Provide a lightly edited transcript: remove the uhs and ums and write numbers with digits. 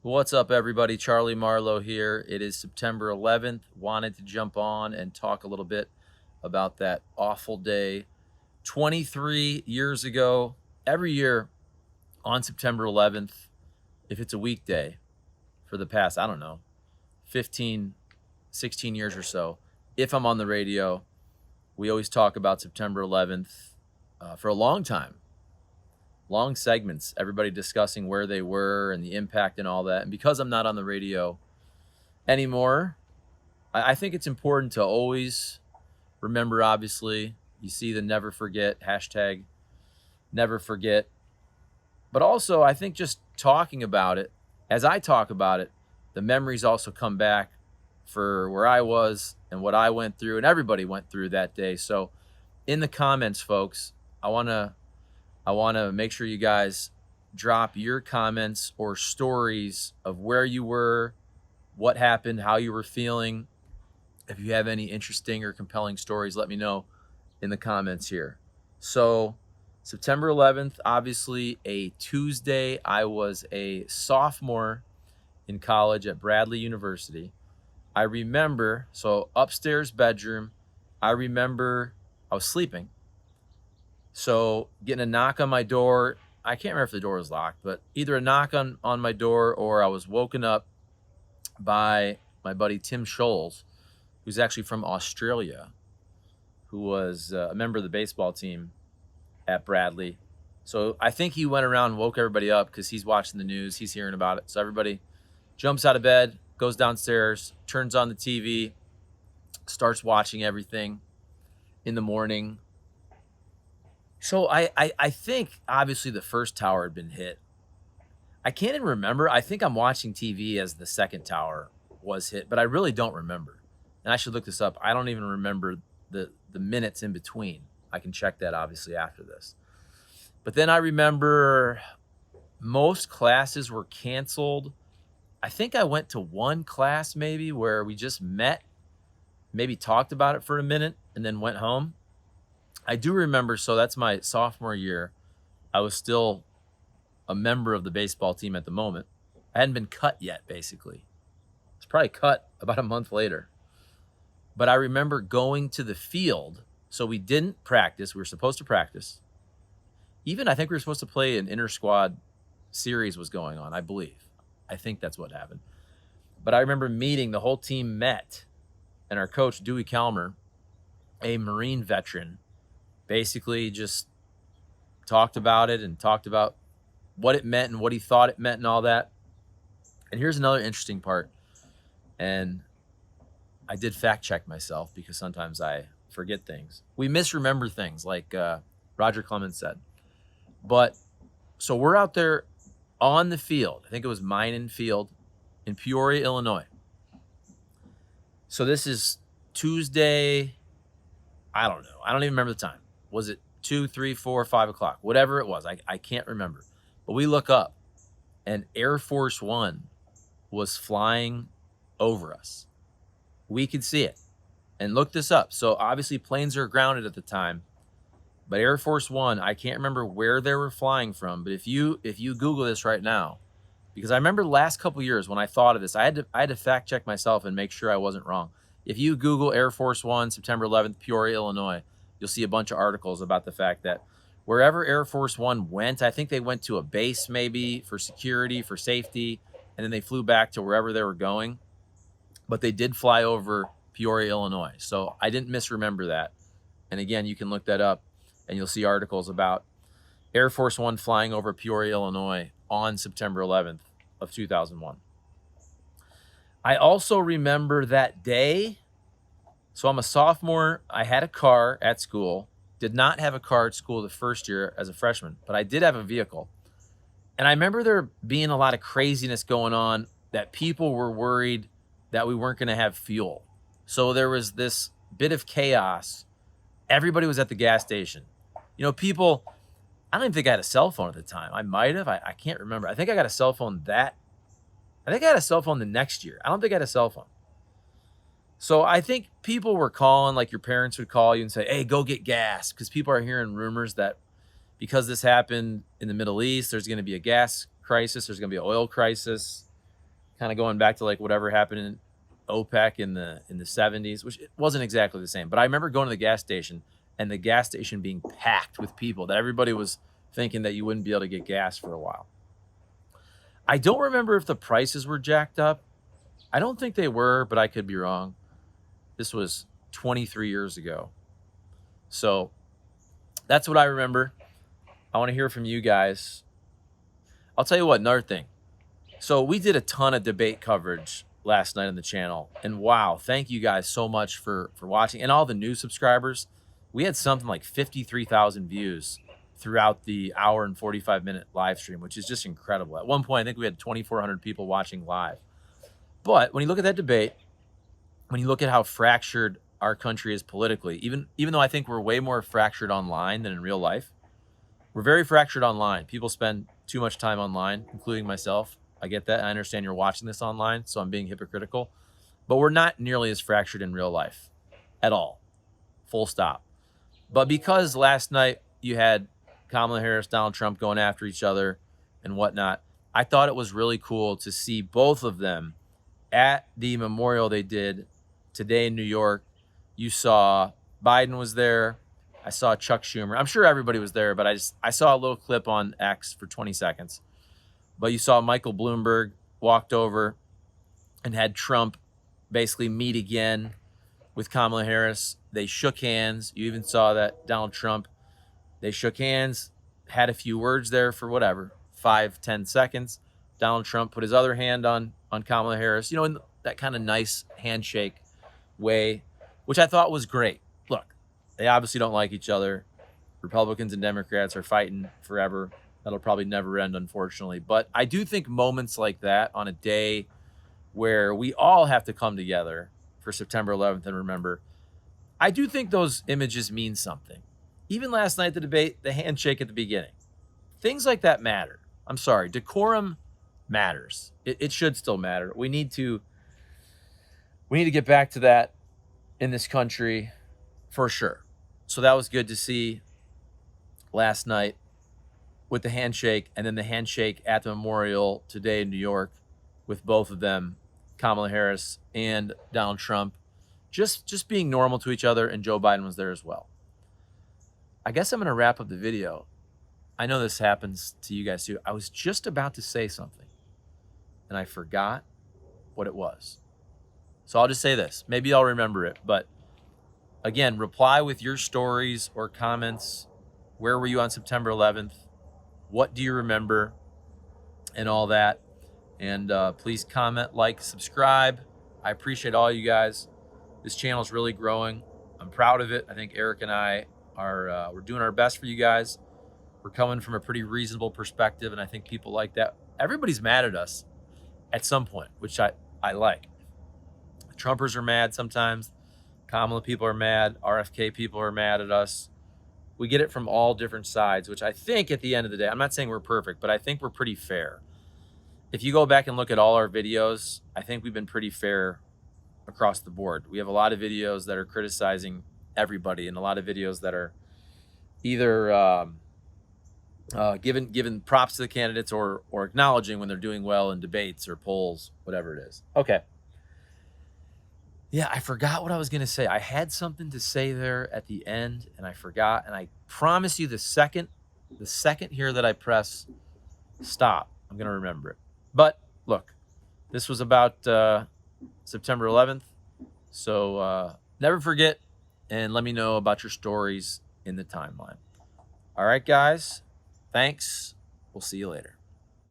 What's up, everybody? Charlie Marlow here. It is September 11th. Wanted to jump on and talk a little bit about that awful day 23 years ago. Every year on September 11th, if it's a weekday for the past, I don't know, 15, 16 years or so, if I'm on the radio, we always talk about September 11th for a long time. Long segments, everybody discussing where they were and the impact and all that. And because I'm not on the radio anymore, I think it's important to always remember, obviously, you see the never forget, hashtag never forget. But also, I think just talking about it, as I talk about it, the memories also come back for where I was and what I went through and everybody went through that day. So in the comments, folks, I want to make sure you guys drop your comments or stories of where you were, what happened, how you were feeling. If you have any interesting or compelling stories, let me know in the comments here. So September 11th, obviously a Tuesday. I was a sophomore in college at Bradley University. I remember, so upstairs bedroom, I remember I was sleeping. So getting a knock on my door, I can't remember if the door was locked, but either a knock on my door or I was woken up by my buddy Tim Scholes, who's actually from Australia, who was a member of the baseball team at Bradley. So I think he went around and woke everybody up because he's watching the news, he's hearing about it. So everybody jumps out of bed, goes downstairs, turns on the TV, starts watching everything in the morning. So I think obviously the first tower had been hit. I can't even remember. I think I'm watching TV as the second tower was hit, but I really don't remember. And I should look this up. I don't even remember the minutes in between. I can check that obviously after this. But then I remember most classes were canceled. I think I went to one class maybe where we just met, maybe talked about it for a minute and then went home. I do remember, so that's my sophomore year. I was still a member of the baseball team at the moment. I hadn't been cut yet, basically. It's probably cut about a month later. But I remember going to the field. So we didn't practice. We were supposed to practice. Even I think we were supposed to play an inter-squad series was going on, I believe. I think that's what happened. But I remember meeting, the whole team met, and our coach, Dewey Calmer, a Marine veteran, basically just talked about it and talked about what it meant and what he thought it meant and all that. And here's another interesting part. And I did fact check myself because sometimes I forget things. We misremember things, like Roger Clemens said. But so we're out there on the field. I think it was Minot Field in Peoria, Illinois. So this is Tuesday. I don't know. I don't even remember the time. Was it 2, 3, 4, 5 o'clock? Whatever it was. I can't remember. But we look up and Air Force One was flying over us. We could see it. And look this up. So obviously planes are grounded at the time. But Air Force One, I can't remember where they were flying from. But if you Google this right now, because I remember the last couple of years when I thought of this, I had to fact check myself and make sure I wasn't wrong. If you Google Air Force One, September 11th, Peoria, Illinois, you'll see a bunch of articles about the fact that wherever Air Force One went, I think they went to a base maybe for security, for safety, and then they flew back to wherever they were going. But they did fly over Peoria, Illinois. So I didn't misremember that. And again, you can look that up and you'll see articles about Air Force One flying over Peoria, Illinois on September 11th of 2001. I also remember that day. So I'm a sophomore. I had a car at school. Did not have a car at school the first year as a freshman, but I did have a vehicle. And I remember there being a lot of craziness going on, that people were worried that we weren't going to have fuel. So there was this bit of chaos. Everybody was at the gas station. You know, people, I don't even think I had a cell phone at the time. I might have. I can't remember. I think I got a cell phone the next year. I don't think I had a cell phone. So I think people were calling, like your parents would call you and say, hey, go get gas. Because people are hearing rumors that because this happened in the Middle East, there's going to be a gas crisis. There's going to be an oil crisis. kind of going back to like whatever happened in OPEC in the 70s, which it wasn't exactly the same. But I remember going to the gas station and the gas station being packed with people, that everybody was thinking that you wouldn't be able to get gas for a while. I don't remember if the prices were jacked up. I don't think they were, but I could be wrong. This was 23 years ago. So that's what I remember. I want to hear from you guys. I'll tell you what, another thing. So we did a ton of debate coverage last night on the channel. And wow, thank you guys so much for watching. And all the new subscribers. We had something like 53,000 views throughout the hour and 45-minute live stream, which is just incredible. At one point, I think we had 2,400 people watching live. But when you look at that debate, when you look at how fractured our country is politically, even though I think we're way more fractured online than in real life, we're very fractured online. People spend too much time online, including myself. I get that. I understand you're watching this online, so I'm being hypocritical. But we're not nearly as fractured in real life at all. Full stop. But because last night you had Kamala Harris, Donald Trump going after each other and whatnot, I thought it was really cool to see both of them at the memorial they did today in New York. You saw Biden was there. I saw Chuck Schumer. I'm sure everybody was there, but I saw a little clip on X for 20 seconds. But you saw Michael Bloomberg walked over and had Trump basically meet again with Kamala Harris. They shook hands. You even saw that Donald Trump, they shook hands, had a few words there for whatever, 5-10 seconds. Donald Trump put his other hand on Kamala Harris, you know, in that kind of nice handshake way, which I thought was great. Look, they obviously don't like each other. Republicans and Democrats are fighting forever. That'll probably never end, unfortunately. But I do think moments like that on a day where we all have to come together for September 11th and remember, I do think those images mean something. Even last night, the debate, the handshake at the beginning, things like that matter. I'm sorry, decorum matters. It should still matter. We need to get back to that in this country for sure. So that was good to see last night with the handshake, and then the handshake at the memorial today in New York with both of them, Kamala Harris and Donald Trump, just being normal to each other, and Joe Biden was there as well. I guess I'm going to wrap up the video. I know this happens to you guys too. I was just about to say something, and I forgot what it was. So I'll just say this. Maybe I'll remember it. But again, reply with your stories or comments. Where were you on September 11th? What do you remember? And all that. And please comment, like, subscribe. I appreciate all you guys. This channel is really growing. I'm proud of it. I think Eric and I are we're doing our best for you guys. We're coming from a pretty reasonable perspective, and I think people like that. Everybody's mad at us at some point, which I like. Trumpers are mad sometimes. Kamala people are mad. RFK people are mad at us. We get it from all different sides, which I think at the end of the day, I'm not saying we're perfect, but I think we're pretty fair. If you go back and look at all our videos, I think we've been pretty fair across the board. We have a lot of videos that are criticizing everybody, and a lot of videos that are either giving props to the candidates or acknowledging when they're doing well in debates or polls, whatever it is. Okay. Yeah, I forgot what I was going to say. I had something to say there at the end, and I forgot. And I promise you the second here that I press stop, I'm going to remember it. But look, this was about September 11th. So never forget, and let me know about your stories in the timeline. All right, guys. Thanks. We'll see you later.